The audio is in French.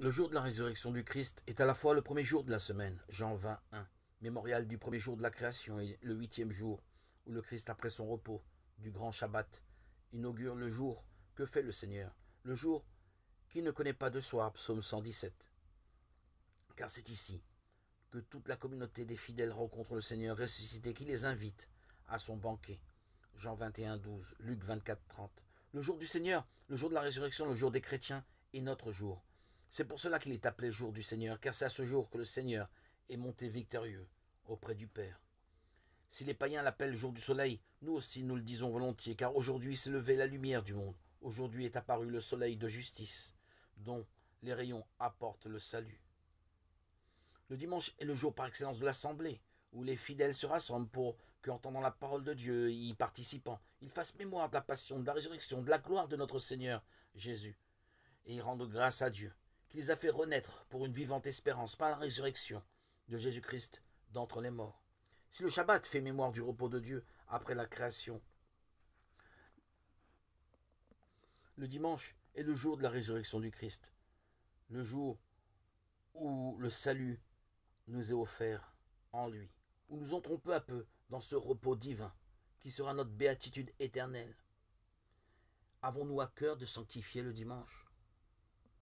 Le jour de la résurrection du Christ est à la fois le premier jour de la semaine, Jean 21, mémorial du premier jour de la création et le huitième jour, où le Christ, après son repos du grand Shabbat, inaugure le jour que fait le Seigneur, le jour qui ne connaît pas de soir, psaume 117. Car c'est ici que toute la communauté des fidèles rencontre le Seigneur ressuscité qui les invite à son banquet. Jean 21, 12, Luc 24, 30. Le jour du Seigneur, le jour de la résurrection, le jour des chrétiens est notre jour. C'est pour cela qu'il est appelé jour du Seigneur, car c'est à ce jour que le Seigneur est monté victorieux auprès du Père. Si les païens l'appellent jour du soleil, nous aussi nous le disons volontiers, car aujourd'hui s'est levée la lumière du monde. Aujourd'hui est apparu le soleil de justice, dont les rayons apportent le salut. Le dimanche est le jour par excellence de l'assemblée, où les fidèles se rassemblent pour qu'entendant la parole de Dieu et y participant, ils fassent mémoire de la passion, de la résurrection, de la gloire de notre Seigneur Jésus, et ils rendent grâce à Dieu, qui les a fait renaître pour une vivante espérance par la résurrection de Jésus-Christ d'entre les morts. Si le Shabbat fait mémoire du repos de Dieu après la création, le dimanche est le jour de la résurrection du Christ, le jour où le salut nous est offert en lui, où nous entrons peu à peu dans ce repos divin qui sera notre béatitude éternelle. Avons-nous à cœur de sanctifier le dimanche?